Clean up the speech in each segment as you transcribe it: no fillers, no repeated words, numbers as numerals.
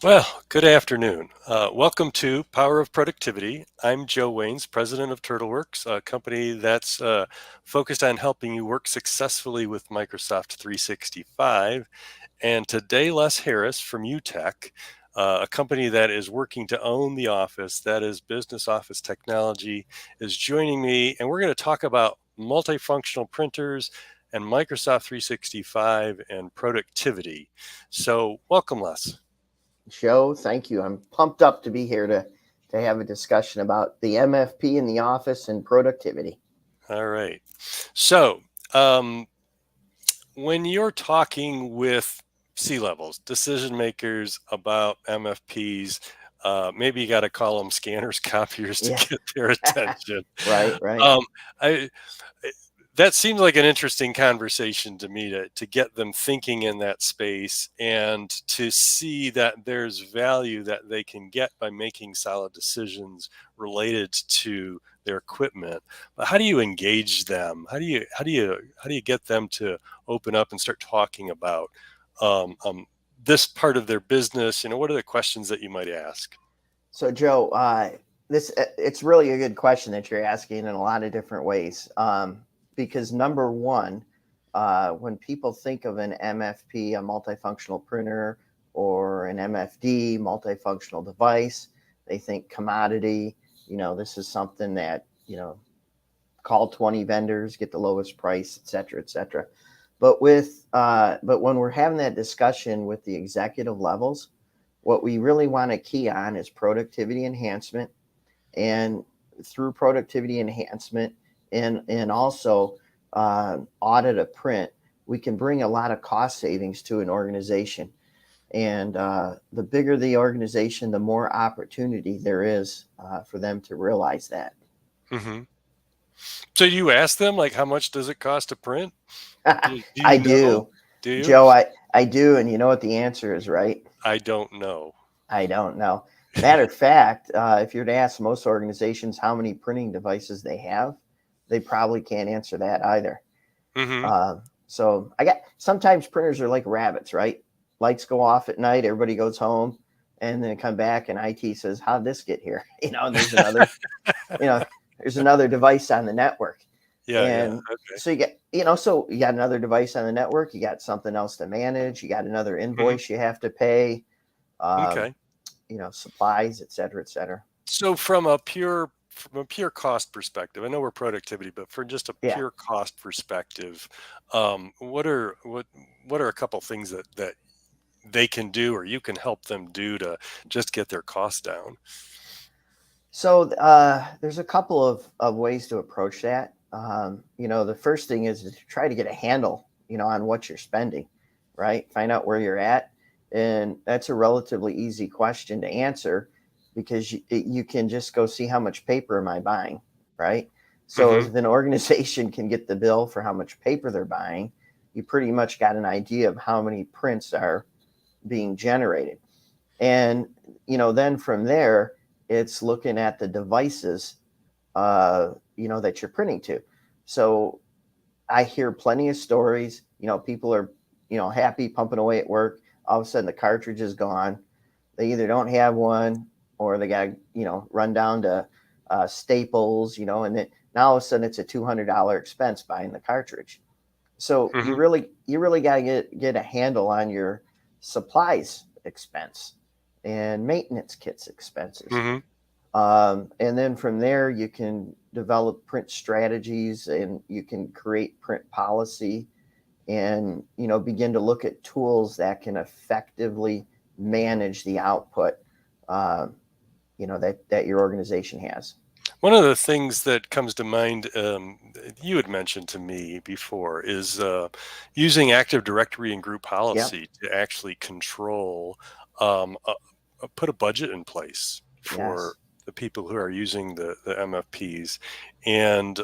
Well, good afternoon. Welcome to Power of Productivity. I'm Joe Waynes, president of TurtleWorks, a company that's focused on helping you work successfully with Microsoft 365. And today, Les Harris from UTEC, a company that is working to own the office, that is Business Office Technology, is joining me. And we're going to talk about multifunctional printers and Microsoft 365 and productivity. So, welcome, Les. Joe, thank you. I'm pumped up to be here to have a discussion about the MFP in the office and productivity. All right. So, um, when you're talking with C-levels, decision makers about MFPs, maybe you got to call them scanners, copiers to Yeah. get their attention. Right, right. Um, I, that seems like an interesting conversation to me to get them thinking in that space and to see that there's value that they can get by making solid decisions related to their equipment. But how do you engage them? How do you get them to open up and start talking about this part of their business? What are the questions that you might ask? So, Joe, this it's really a good question that you're asking in a lot of different ways. Because number one, when people think of an MFP, a multifunctional printer, or an MFD, multifunctional device, they think commodity. This is something that call 20 vendors, get the lowest price, et cetera, et cetera. But when we're having that discussion with the executive levels, what we really want to key on is productivity enhancement, and through productivity enhancement and also audit a print, we can bring a lot of cost savings to an organization. And the bigger the organization, the more opportunity there is for them to realize that. Hmm. So you ask them, like, how much does it cost to print? Do I you know? do, Do you? Joe. I do, and you know what the answer is, right? I don't know. I don't know. Matter of fact, if you're to ask most organizations how many printing devices they have, they probably can't answer that either. Hmm. So I got sometimes printers are like rabbits, right? Lights go off at night, everybody goes home, and then come back, and IT says, "How'd this get here?" And you know, there's another device on the network, Yeah, yeah. and Okay. so you got another device on the network, you got something else to manage, you got another Hmm. invoice you have to pay, um, Okay. supplies, et cetera, et cetera. So from a pure cost perspective, I know we're productivity, but for just a Yeah. pure cost perspective, what are a couple things that they can do or you can help them do to just get their costs down? So there's a couple of ways to approach that. The first thing is to try to get a handle, on what you're spending, right? Find out where you're at, and that's a relatively easy question to answer because you can just go see how much paper am I buying, right? So Hmm. if an organization can get the bill for how much paper they're buying, you pretty much got an idea of how many prints are being generated. And then from there, it's looking at the devices that you're printing to. So I hear plenty of stories. People are happy pumping away at work. All of a sudden the cartridge is gone. They either don't have one, or they got to run down to Staples, and then now all of a sudden it's a $200 expense buying the cartridge. So you Hmm. really you really got to get a handle on your supplies expense and maintenance kits expenses. Hmm. And then from there, you can develop print strategies, and you can create print policy, and begin to look at tools that can effectively manage the output that your organization has. One of the things that comes to mind, that you had mentioned to me before, is using Active Directory and group Yep. policy to actually control, put a budget in place for Yes. the people who are using the MFPs, and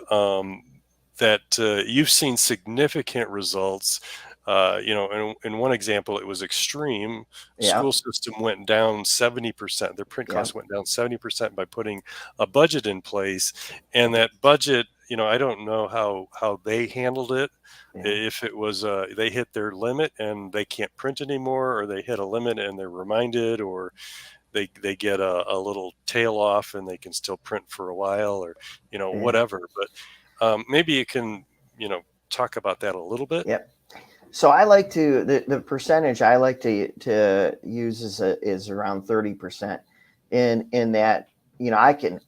that you've seen significant results. In one example, it was extreme. School Yep. system went down 70%. Their print costs Yep. went down 70% by putting a budget in place, and that budget I don't know how they handled it. Yeah. If it was they hit their limit and they can't print anymore, or they hit a limit and they're reminded, or they get a little tail off and they can still print for a while, or Yeah. whatever. But maybe you can talk about that a little bit. Yep. So I like to the percentage I like to use is around 30%. In that, I can,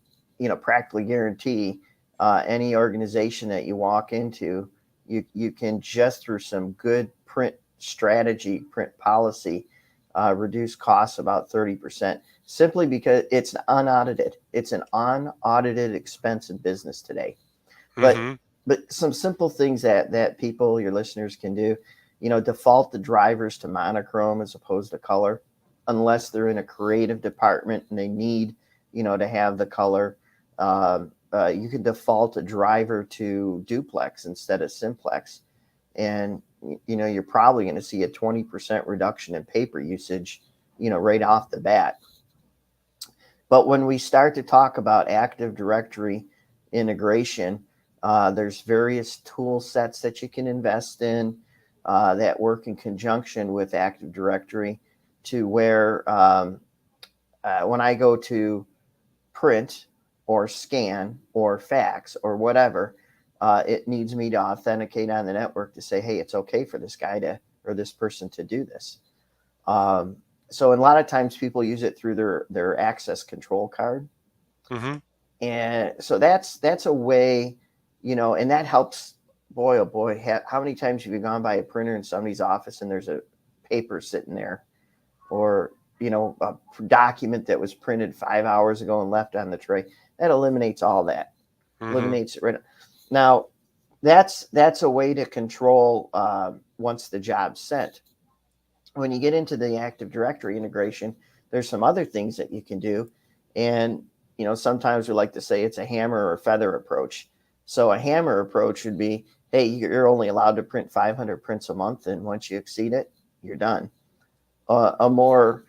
practically guarantee any organization that you walk into, you can, just through some good print strategy, print policy, reduce costs about 30%, simply because it's an unaudited expense in business today. But Mm-hmm. some simple things that people, your listeners, can do, default the drivers to monochrome as opposed to color, unless they're in a creative department and they need, to have the color. You can default a driver to duplex instead of simplex, and you're probably going to see a 20% reduction in paper usage, right off the bat. But when we start to talk about Active Directory integration, there's various tool sets that you can invest in that work in conjunction with Active Directory, to where when I go to print or scan or fax or whatever, it needs me to authenticate on the network to say, hey, it's okay for this guy to, or this person to do this. So a lot of times people use it through their access control card. Mm-hmm. And so that's a way, and that helps. Boy, oh boy, how many times have you gone by a printer in somebody's office and there's a paper sitting there, or a document that was printed 5 hours ago and left on the tray? That eliminates all that. Mm-hmm. Eliminates it right now. That's a way to control once the job's sent. When you get into the Active Directory integration, there's some other things that you can do. And, sometimes we like to say it's a hammer or feather approach. So a hammer approach would be, hey, you're only allowed to print 500 prints a month. And once you exceed it, you're done. A more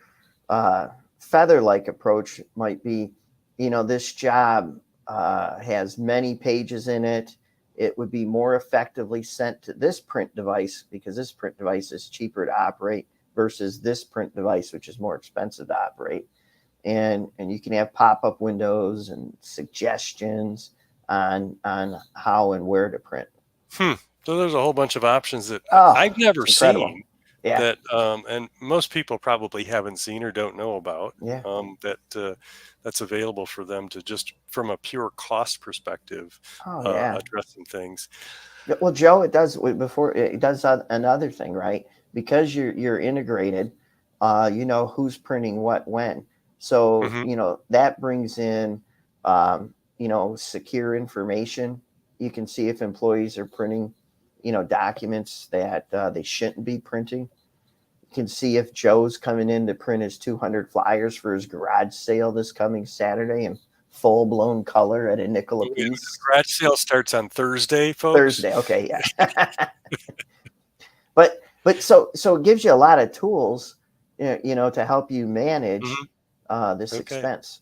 feather-like approach might be, this job has many pages in it. It would be more effectively sent to this print device because this print device is cheaper to operate versus this print device, which is more expensive to operate. And you can have pop-up windows and suggestions on how and where to print. So there's a whole bunch of options that Oh, I've never it's incredible. seen, Yeah. that and most people probably haven't seen or don't know about, Yeah. that's available for them to, just from a pure cost perspective, Oh, yeah. addressing things. Well, Joe, it does another thing, right? Because you're integrated, you know who's printing what when. So, Hmm. that brings in, secure information. You can see if employees are printing, documents that they shouldn't be printing. You can see if Joe's coming in to print his 200 flyers for his garage sale this coming Saturday in full blown color at a nickel a Yeah, the piece. garage sale starts on Thursday, folks. Thursday, okay, yeah. But it gives you a lot of tools, to help you Hmm. manage this Okay. expense.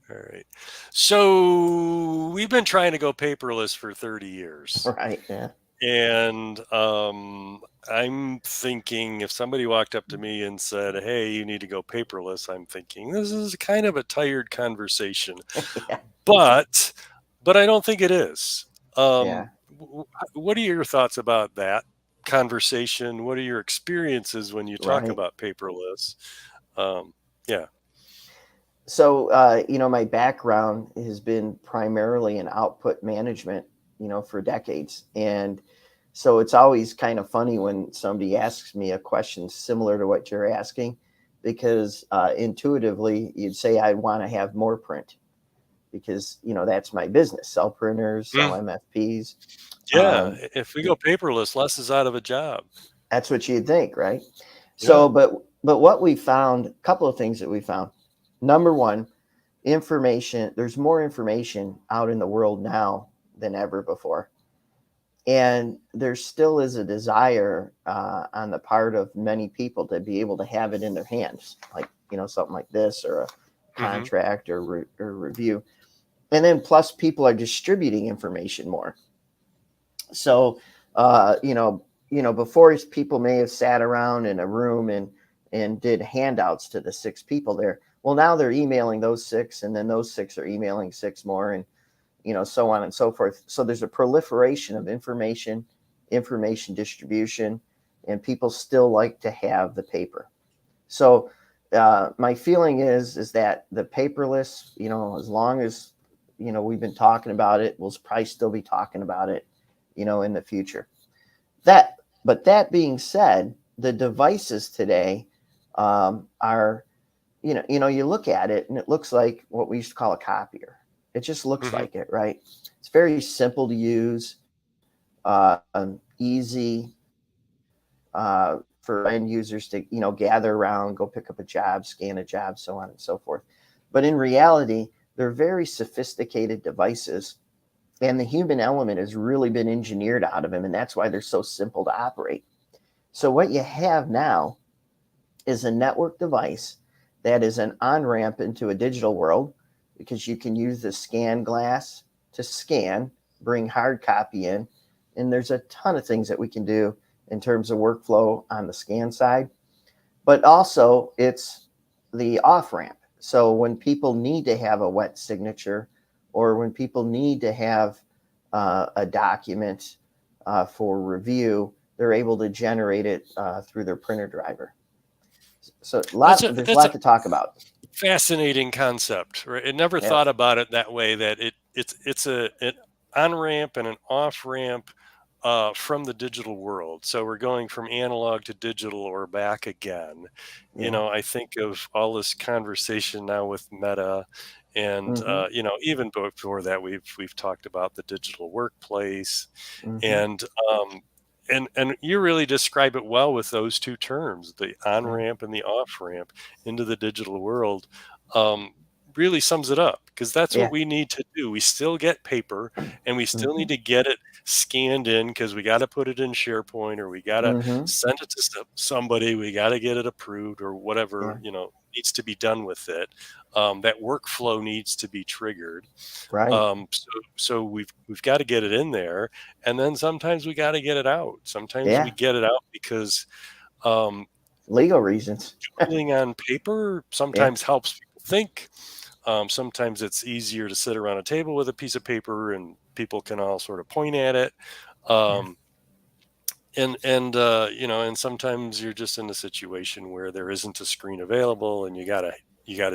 All right. So we've been trying to go paperless for 30 years. Right? Yeah. And I'm thinking, if somebody walked up to me and said, "Hey, you need to go paperless," I'm thinking this is kind of a tired conversation. Yeah. But I don't think it is. Yeah. What are your thoughts about that conversation? What are your experiences when you talk Right. about paperless? Um, yeah. So, my background has been primarily in output management, for decades. And so it's always kind of funny when somebody asks me a question similar to what you're asking, because intuitively you'd say I want to have more print because, that's my business: sell printers, sell Mm, MFPs. yeah. Um, If we go paperless, less is out of a job. that's what you'd think, right? Yeah. So, but what we found, a couple of things that we found. Number one, information. There's more information out in the world now than ever before, and there still is a desire on the part of many people to be able to have it in their hands, like something like this, or a Hmm. contract or review. And then plus people are distributing information more. So, before people may have sat around in a room and did handouts to the six people there. Well, now they're emailing those six, and then those six are emailing six more, and so on and so forth. So there's a proliferation of information distribution, and people still like to have the paper. So my feeling is that the paperless, as long as we've been talking about it, we'll probably still be talking about it, in the future. But that being said, the devices today are, you look at it and it looks like what we used to call a copier. It just looks Mm-hmm. like it, right? It's very simple to use, easy for end users to, gather around, go pick up a job, scan a job, so on and so forth. But in reality, they're very sophisticated devices, and the human element has really been engineered out of them, and that's why they're so simple to operate. So what you have now is a network device that is an on-ramp into a digital world, because you can use the scan glass to scan, bring hard copy in, and there's a ton of things that we can do in terms of workflow on the scan side. But also it's the off-ramp. So when people need to have a wet signature, or when people need to have a document for review, they're able to generate it through their printer driver. So there's a That's lot a to talk about. fascinating concept, right? I never Yep. thought about it that way. That it's an on ramp and an off ramp from the digital world. So we're going from analog to digital or back again. Yeah. I think of all this conversation now with Meta, and Mm-hmm. even before that, we've talked about the digital workplace, Mm-hmm. and and you really describe it well with those two terms, the on Yeah. ramp and the off ramp into the digital world. Um, really sums it up, because that's what Yeah. we need to do. We still get paper, and we still Mm-hmm. need to get it scanned in, because we got to put it in SharePoint, or we got to Mm-hmm. send it to somebody. We got to get it approved, or Yeah. whatever needs to be done with it. That workflow needs to be triggered. Right. So we've got to get it in there, and then sometimes we got to get it out. Sometimes we Yeah. get it out because um, Legal reasons. doodling on paper Yeah. sometimes helps people think. Sometimes it's easier to sit around a table with a piece of paper and people can all sort of point at it. Yeah. Um, and sometimes you're just in a situation where there isn't a screen available, and you gotta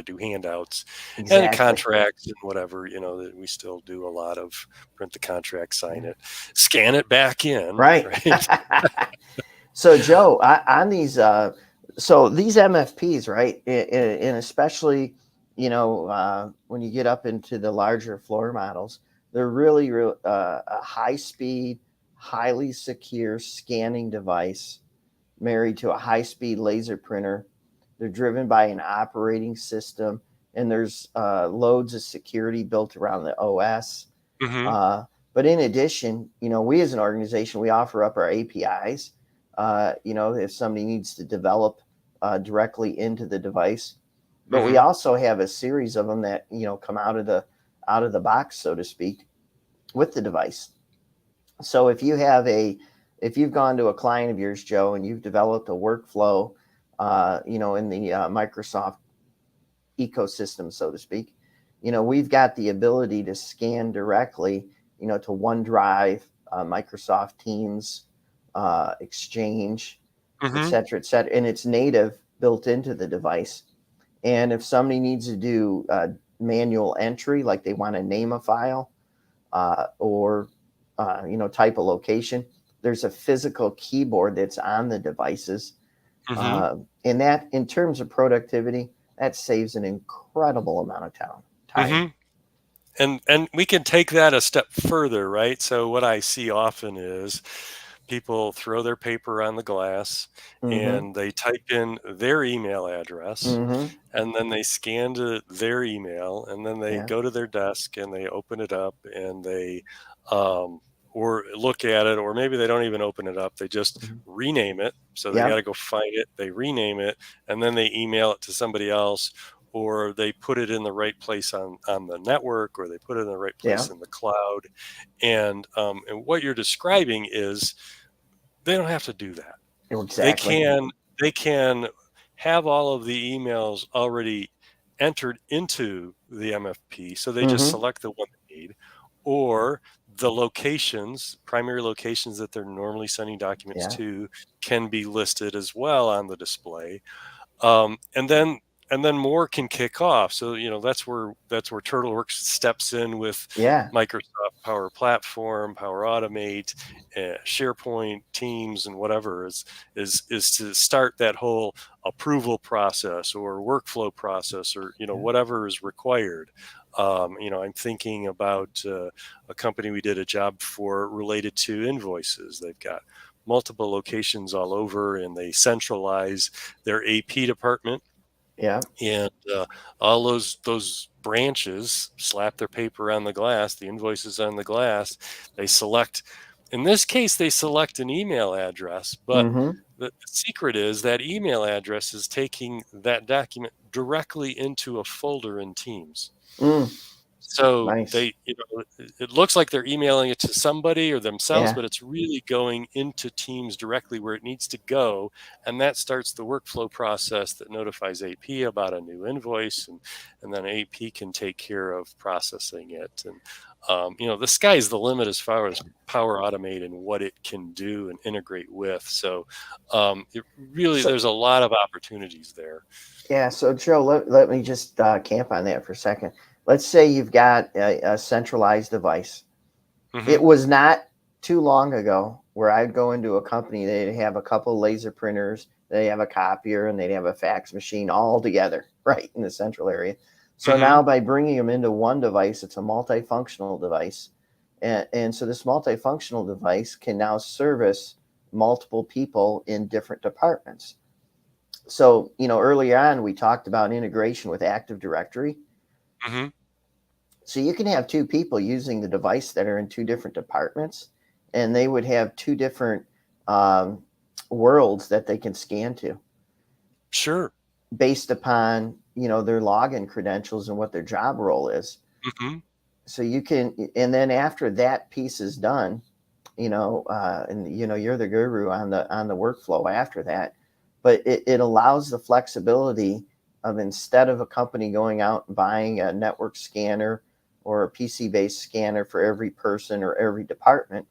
do handouts and Exactly. contracts and whatever. That we still do a lot of: print the contract, sign Yeah. it, scan it back in, Right. right? So Joe, on these, so these MFPs, right, and especially, when you get up into the larger floor models, they're really a high speed, highly secure scanning device married to a high speed laser printer. They're driven by an operating system, and there's loads of security built around the OS. Hmm. Uh, but in addition, we as an organization, we offer up our APIs. If somebody needs to develop directly into the device, but we Hmm. also have a series of them that come out of the box, so to speak, with the device. So if you've gone to a client of yours, Joe, and you've developed a workflow, in the Microsoft ecosystem, so to speak, we've got the ability to scan directly, to OneDrive, Microsoft Teams, Exchange, Hmm. et cetera, and it's native built into the device. And if somebody needs to do manual entry, like they want to name a file, or type a location, there's a physical keyboard that's on the devices, Hmm. and that, in terms of productivity, that saves an incredible amount of time. Hmm. And we can take that a step further, right? So what I see often is people throw their paper on the glass, Mm-hmm. and they type in their email address, Mm-hmm. and then they scan to their email, and then they Yeah. go to their desk and they open it up, and they um, or look at it, or maybe they don't even open it up. They just Mm-hmm. rename it. So they got Yep. to go find it. They rename it, and then they email it to somebody else, or they put it in the right place on the network, or they put it in the right Yeah. place in the cloud. And what you're describing is they don't have to do that. They Exactly. can have all of the emails already entered into the MFP, so they just Mm-hmm. select the one they need, or the locations, primary locations that they're normally sending documents Yeah. to, can be listed as well on the display. And then more can kick off. So that's where TurtleWorks steps in with Yeah. Microsoft Power Platform, Power Automate, SharePoint, Teams, and whatever is to start that whole approval process or workflow process, or whatever is required. I'm thinking about a company we did a job for related to invoices. They've got multiple locations all over, and they centralize their AP department, Yeah. and all those branches slap their paper on the glass, the invoices on the glass. They select, in this case, they select an email address, but Mm-hmm. the secret is that email address is taking that document directly into a folder in Teams. Mm. So Nice. it looks like they're emailing it to somebody or themselves, Yeah. but it's really going into Teams directly where it needs to go. And that starts the workflow process that notifies AP about a new invoice. And then AP can take care of processing it. And, the sky's the limit as far as Power Automate and what it can do and integrate with. So So there's a lot of opportunities there. yeah. So Joe, let me just camp on that for a second. Let's say you've got a centralized device. Hmm. It was not too long ago where I'd go into a company, they'd have a couple laser printers, they have a copier, and they'd have a fax machine all together right in the central area. So Hmm. now by bringing them into one device, it's a multifunctional device. And so this multifunctional device can now service multiple people in different departments. So, early on, we talked about integration with Active Directory. Hmm. So you can have two people using the device that are in two different departments, and they would have two different um, worlds that they can scan to Sure. based upon their login credentials and what their job role is. Hmm. So you can, and then after that piece is done, and you're the guru on the workflow after that, but it allows the flexibility of, instead of a company going out and buying a network scanner or a PC based scanner for every person or every department,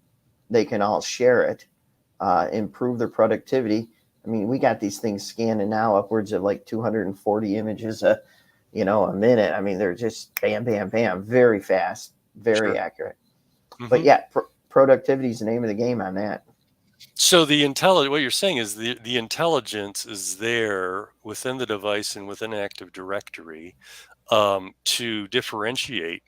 they can all share it, improve their productivity. I mean, we got these things scanning now upwards of like 240 images a minute. I mean, they're just bam, bam, bam, very fast, very Sure. accurate. But Hmm. yeah, productivity is the name of the game on that. So what you're saying is the intelligence is there within the device and within Active Directory, to differentiate.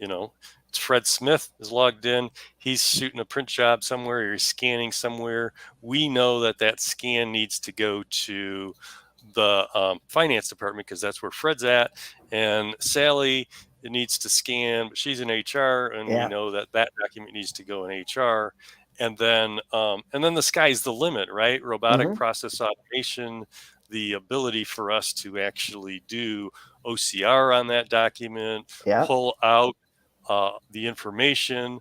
You know, it's Fred Smith is logged in. He's shooting a print job somewhere, or he's scanning somewhere. We know that scan needs to go to the finance department because that's where Fred's at. And Sally, it needs to scan, but she's in HR, and we Yeah. know that document needs to go in HR. And then the sky's the limit, right? Robotic Mm-hmm. process automation, the ability for us to actually do OCR on that document, Yeah. pull out the information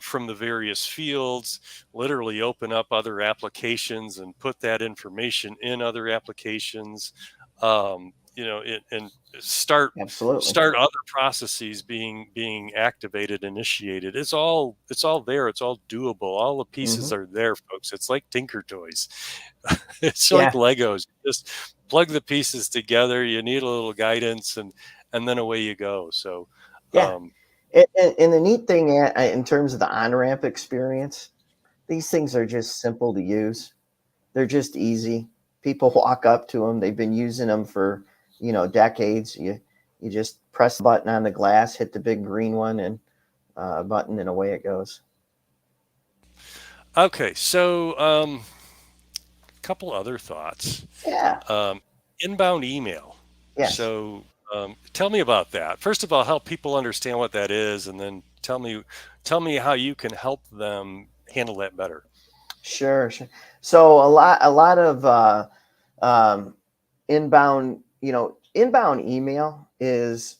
from the various fields, literally open up other applications and put that information in other applications, and Absolutely. start other processes being activated, initiated. It's all there. It's all doable. All the Mm-hmm. pieces are there, folks. It's like Tinker Toys. It's like Yeah. Legos. Just plug the pieces together. You need a little guidance, and then away you go. So, Yeah. um, And the neat thing in terms of the on ramp experience, these things are just simple to use. They're just easy. People walk up to them. They've been using them for decades. You just press the button on the glass, hit the big green one, and button, and away it goes. okay, so a couple other thoughts. Yeah. Um, Inbound email. Yes. So tell me about that. First of all, help people understand what that is, and then tell me how you can help them handle that better. Sure. Sure. So a lot of um, inbound. inbound email is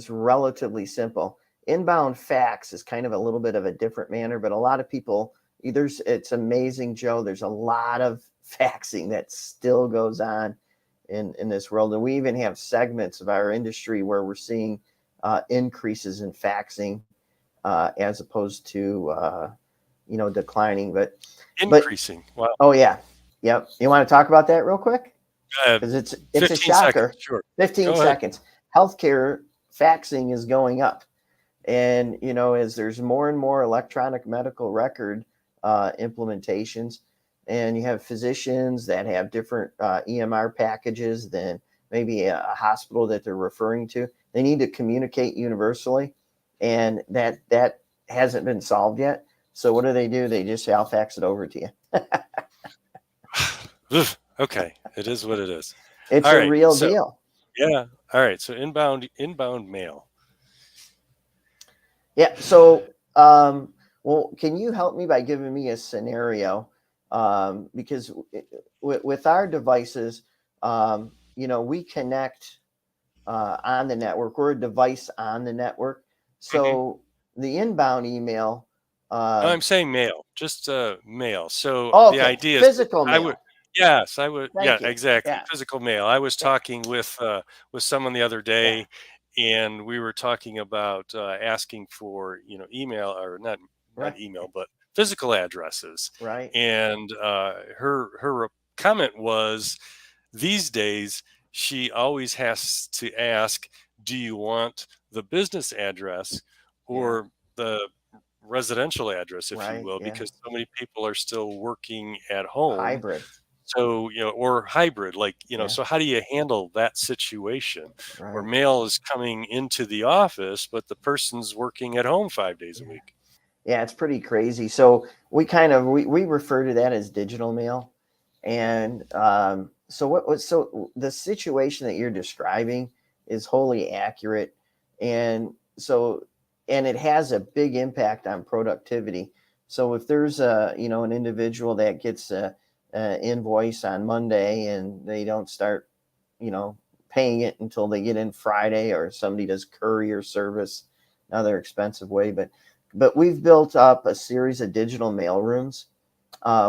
relatively simple. Inbound fax is kind of a little bit of a different manner, but a lot of people, it's amazing, Joe. There's a lot of faxing that still goes on in this world, and we even have segments of our industry where we're seeing increases in faxing as opposed to declining. But Increasing. Wow. oh yeah, yep. You want to talk about that real quick? Uh, Because it's a 15 seconds. shocker. Sure. 15 Go ahead. seconds. Healthcare faxing is going up. And, as there's more and more electronic medical record implementations, and you have physicians that have different EMR packages than maybe a hospital that they're referring to, they need to communicate universally. And that hasn't been solved yet. So what do? They just say, I'll fax it over to you. Okay, it is what it is. It's All a right. real So deal. yeah. All right. So inbound mail. Yeah. So, well, can you help me by giving me a scenario? Because with our devices, we connect on the network. We're a device on the network. Hmm. So the inbound email. No, Uh, I'm saying mail, just mail. So oh, the okay. idea is, Physical I would, mail. yes, I would, yeah, Thank you. exactly, Yeah. physical mail. I was Yeah. talking with someone the other Yeah. day, and we were talking about asking for email, or not Right. email, but physical addresses. Right. And her comment was, these days she always has to ask, do you want the business address Yeah. or the residential address, if you Right. will, Yeah. because so many people are still working at home. Hybrid. So, or hybrid, like, Yeah. so how do you handle that situation where Right. mail is coming into the office, but the person's working at home 5 days a Yeah. week? Yeah, it's pretty crazy. So we refer to that as digital mail. And so the situation that you're describing is wholly accurate. And so, and it has a big impact on productivity. So if there's an individual that gets a invoice on Monday and they don't start, you know, paying it until they get in Friday, or somebody does courier service, another expensive way, but we've built up a series of digital mail rooms,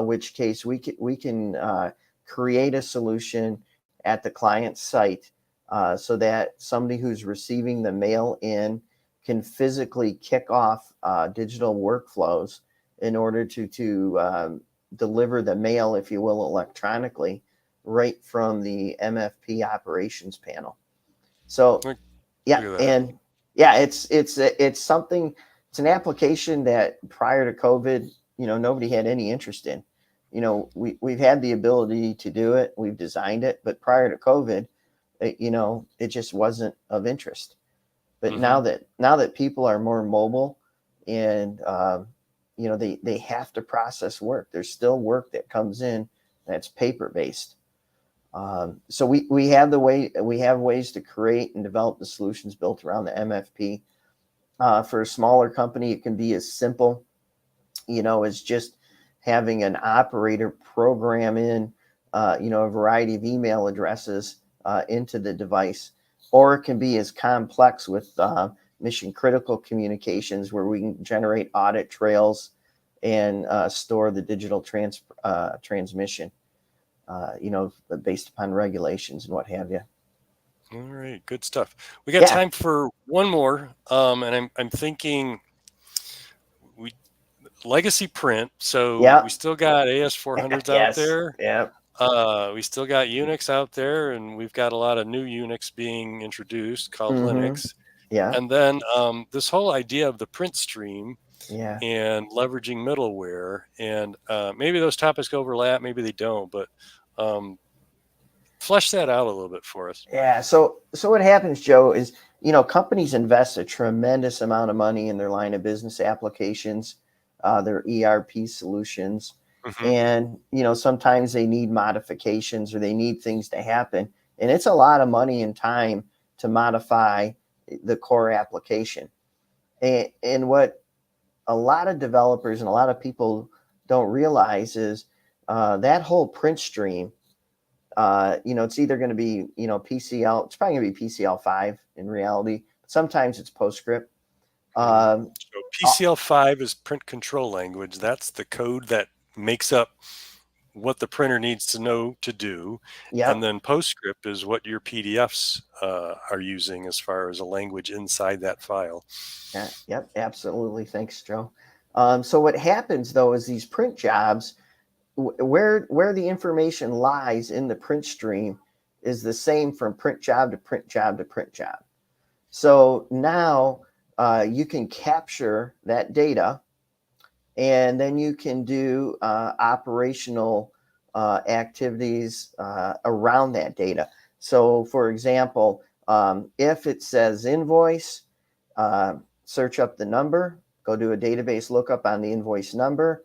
which case we can create a solution at the client site, so that somebody who's receiving the mail in can physically kick off digital workflows in order to deliver the mail, if you will, electronically, right from the MFP operations panel. So Look, yeah, look at that. and yeah, it's something. It's an application that prior to COVID, nobody had any interest in. We've had the ability to do it. We've designed it, but prior to COVID, it just wasn't of interest. But Hmm. now that people are more mobile, and they have to process work. There's still work that comes in that's paper based. So we have ways to create and develop the solutions built around the MFP. For a smaller company, it can be as simple, as just having an operator program in, a variety of email addresses into the device, or it can be as complex with mission critical communications, where we can generate audit trails and store the digital transmission, based upon regulations and what have you. All right, good stuff. We got Yeah. time for one more, and I'm thinking we legacy print. So we Yeah. still got AS400s out Yes. there. Yeah. We still got Unix out there, and we've got a lot of new Unix being introduced called Mm-hmm. Linux. Yeah. And then this whole idea of the print stream Yeah. and leveraging middleware, and maybe those topics overlap, maybe they don't, but um, flesh that out a little bit for us. Yeah. So what happens, Joe, is companies invest a tremendous amount of money in their line of business applications, their ERP solutions, Hmm. and sometimes they need modifications or they need things to happen, and it's a lot of money and time to modify the core application. And what a lot of developers and a lot of people don't realize is that whole print stream It's either going to be, PCL. It's probably going to be PCL5 in reality. Sometimes it's PostScript. Um, So uh, PCL5 is print control language. That's the code that makes up what the printer needs to know to do. And yep. then PostScript is what your PDFs are using as far as a language inside that file. Yeah, yep. Absolutely. Thanks, Joe. So what happens though is these print jobs, where the information lies in the print stream, is the same from print job to print job to print job. So now you can capture that data, and then you can do operational activities around that data. So, for example, if it says invoice, search up the number, go do a database lookup on the invoice number,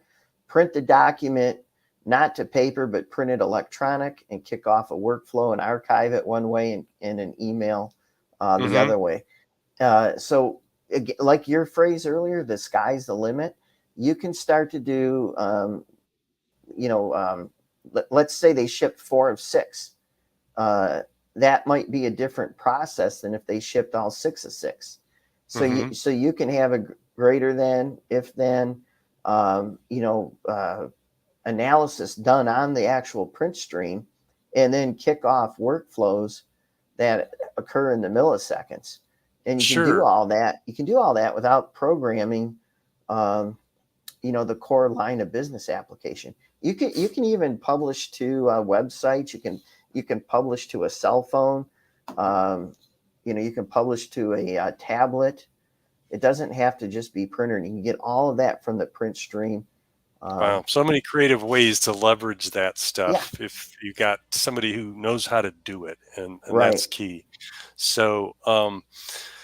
print the document not to paper but print it electronic, and kick off a workflow and archive it one way, and an email the Mm-hmm. other way. So, like your phrase earlier, the sky's the limit. You can start to do, let's say they shipped 4 of 6. Uh, that might be a different process than if they shipped all 6 of 6. So you Mm-hmm. so you can have a greater than, if then, um, you know, uh, analysis done on the actual print stream, and then kick off workflows that occur in the milliseconds. And you can do Sure. all that. You can do all that without programming, um, the core line of business application. You can even publish to websites. You can publish to a cell phone. Um, you can publish to a tablet. It doesn't have to just be printer. You can get all of that from the print stream. Um, Wow. So many creative ways to leverage that yeah, stuff if you got somebody who knows how to do it. And right. that's key. So,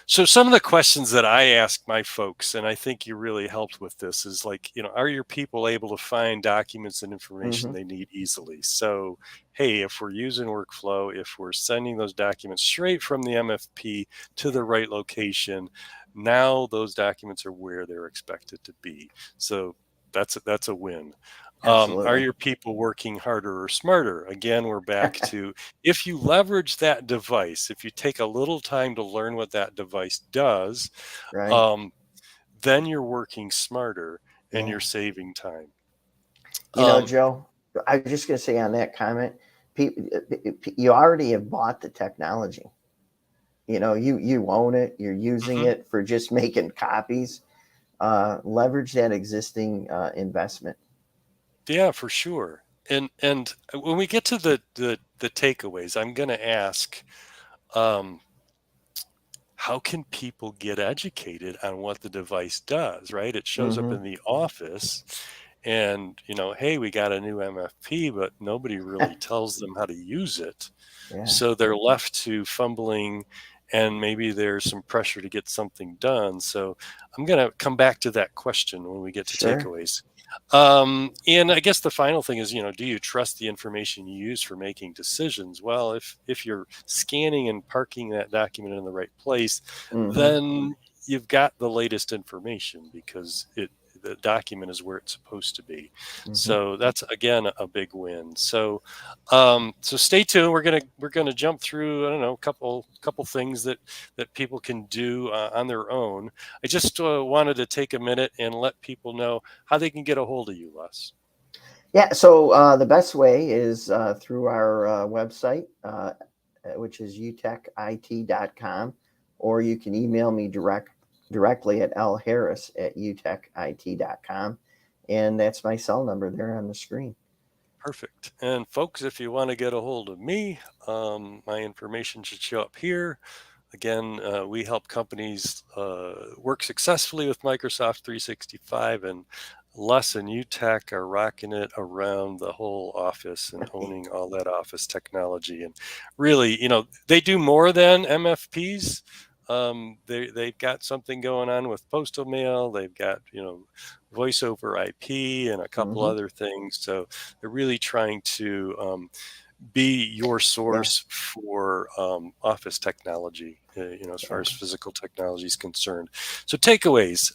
so some of the questions that I ask my folks, and I think you really helped with this, is like, are your people able to find documents and information Hmm. they need easily? So, hey, if we're using workflow, if we're sending those documents straight from the MFP to the right location, now those documents are where they're expected to be. So that's a win. Are Absolutely. your people working harder or smarter? Again, we're back to, if you leverage that device, if you take a little time to learn what that device does, Right. um, then you're working smarter and Yeah. you're saving time. Um, Joe, I was just going to say on that comment, you already have bought the technology. You own it. You're using mhm. it for just making copies. Leverage that existing investment. Yeah, for sure. And when we get to the takeaways, I'm going to ask, um, how can people get educated on what the device does, right? It shows up Hmm. in the office and, hey, we got a new MFP, but nobody really tells them how to use it. Yeah. So they're left to fumbling, and maybe there's some pressure to get something done. So I'm going to come back to that question when we get to Sure. takeaways. And I guess the final thing is, do you trust the information you use for making decisions? Well, if you're scanning and parking that document in the right place, Hmm. then you've got the latest information because the document is where it's supposed to be. Hmm. So that's again a big win. So stay tuned. We're gonna jump through, I don't know, a couple things that people can do on their own. I just wanted to take a minute and let people know how they can get a hold of you, Les. Yeah. So the best way is through our website, which is utechit.com, or you can email me directly at lharris@utechit.com, and that's my cell number there on the screen. Perfect. And folks, if you want to get a hold of me, my information should show up here. Again, we help companies work successfully with Microsoft 365, and Les and UTEC are rocking it around the whole office and owning all that office technology. And really, they do more than MFPs. They've got something going on with postal mail. They've got voice over IP and a couple Hmm. other things. So they're really trying to be your Yeah. source for office technology, as far Yeah. as physical technology is concerned. So takeaways.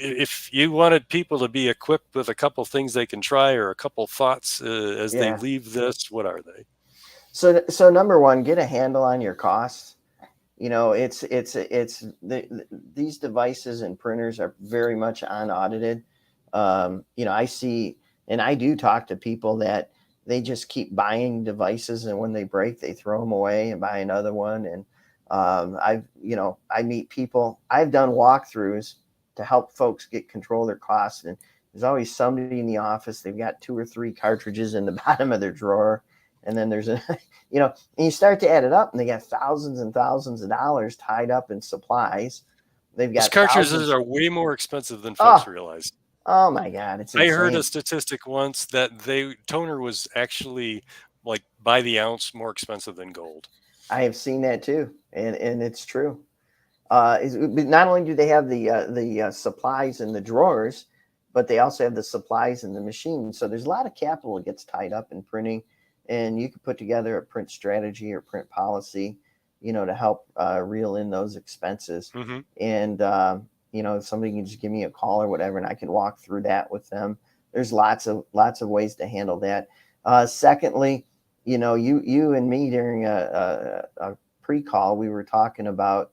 if you wanted people to be equipped with a couple things they can try or a couple thoughts as they Yeah. leave this, what are they? So number one, get a handle on your costs. These devices and printers are very much unaudited. I see, and I do talk to people that they just keep buying devices, and when they break, they throw them away and buy another one. And I meet people. I've done walkthroughs to help folks get control of their costs, and there's always somebody in the office. They've got 2 or 3 cartridges in the bottom of their drawer, and then there's a and you start to add it up, and they got thousands and thousands of dollars tied up in supplies. They've Those got cartridges thousands. are way more expensive than folks Oh, realize. oh my God, it's I heard a insane. statistic once that toner was actually like by the ounce more expensive than gold. I have seen that too, and it's true. But not only do they have the supplies in the drawers, but they also have the supplies in the machine. So there's a lot of capital that gets tied up in printing, and you can put together a print strategy or print policy, to help reel in those expenses. Hmm. And if somebody can just give me a call or whatever, and I can walk through that with them. There's lots of ways to handle that. Secondly, you and me during a pre-call, we were talking about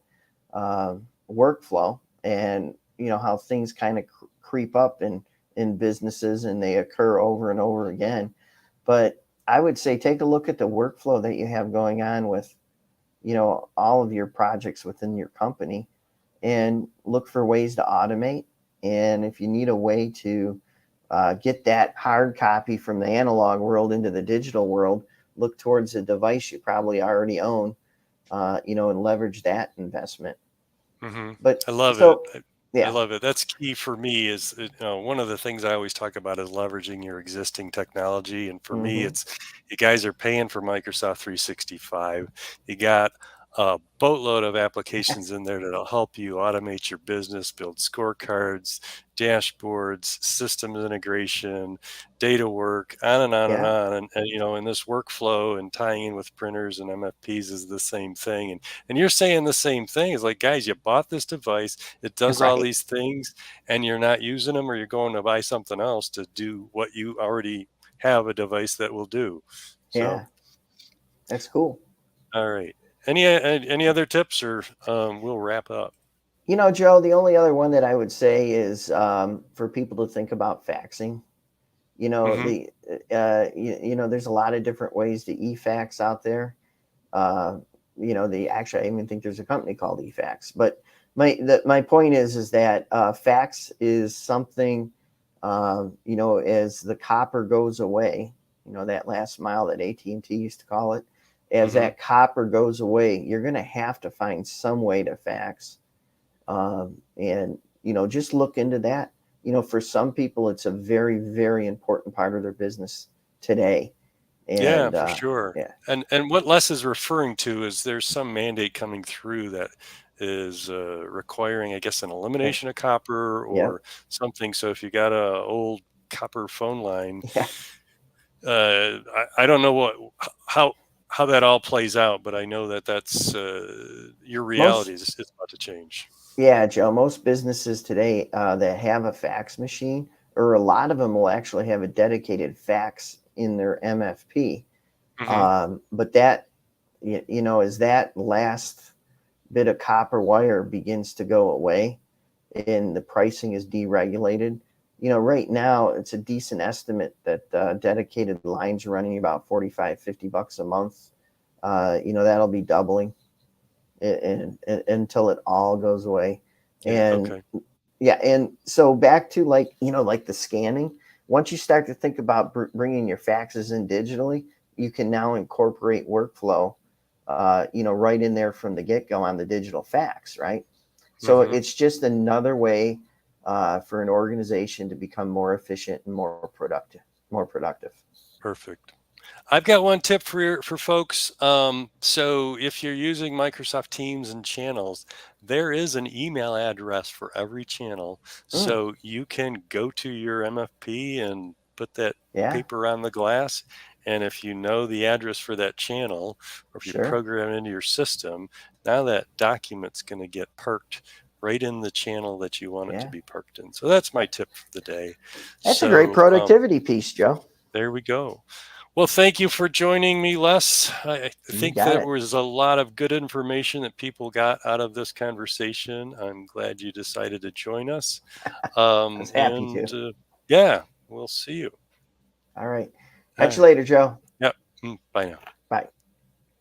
uh, workflow, and how things kind of creep up in businesses, and they occur over and over again. But I would say take a look at the workflow that you have going on with all of your projects within your company, and look for ways to automate. And if you need a way to get that hard copy from the analog world into the digital world, look towards a device you probably already own, and leverage that investment. Hmm. But I love it. so, I yeah. love it. That's key for me is, one of the things I always talk about is leveraging your existing technology. And for me, Hmm. it's you guys are paying for Microsoft 365. You got a boatload of applications in there that'll help you automate your business, build scorecards, dashboards, systems integration, data work, on and on and Yeah. on. And this workflow and tying in with printers and MFPs is the same thing. And you're saying the same thing. It's like, guys, you bought this device, it does all Right. these things, and you're not using them, or you're going to buy something else to do what you already have a device that will do. So, Yeah. That's cool. all right. Any other tips, or we'll wrap up? Joe, the only other one that I would say is for people to think about faxing. Hmm. There's a lot of different ways to e-fax out there. Uh, I even think there's a company called eFax. But my point is that fax is something. As the copper goes away, that last mile that AT&T used to call it, as Hmm. that copper goes away, you're going to have to find some way to fax. And just look into that. For some people, it's a very, very important part of their business today. Yeah, And for sure. yeah, And what Les is referring to is there's some mandate coming through that is requiring, I guess, an yeah, elimination of copper yeah, or something. So if you got a old copper phone line, yeah. I don't know how how that all plays out, but I know that that's your reality Most is about to change. Yeah, Joe, most businesses today that have a fax machine, or a lot of them will actually have a dedicated fax in their MFP. Hmm. But that, as that last bit of copper wire begins to go away and the pricing is deregulated, right now it's a decent estimate that dedicated lines are running about 45, $50 a month. That'll be doubling until it all goes away. Yeah. And Okay. yeah, and so back to like the scanning. Once you start to think about bringing your faxes in digitally, you can now incorporate workflow, right in there from the get go on the digital fax, right? So Hmm. it's just another way for an organization to become more efficient and more productive. More productive. Perfect. I've got one tip for folks. So if you're using Microsoft Teams and channels, there is an email address for every channel. Mm, So you can go to your MFP and put that yeah, paper on the glass. And if you know the address for that channel, or if you sure. program it into your system, now that document's going to get perked right in the channel that you want it to Yeah. be parked in. So that's my tip for the day. That's a great productivity piece, Joe. There we go. Well, thank you for joining me, Les. I You think got there it. was a lot of good information that people got out of this conversation. I'm glad you decided to join us. I was happy to. Yeah, we'll see you. All right. All Catch you right. later, Joe. Yep. Bye now. Bye.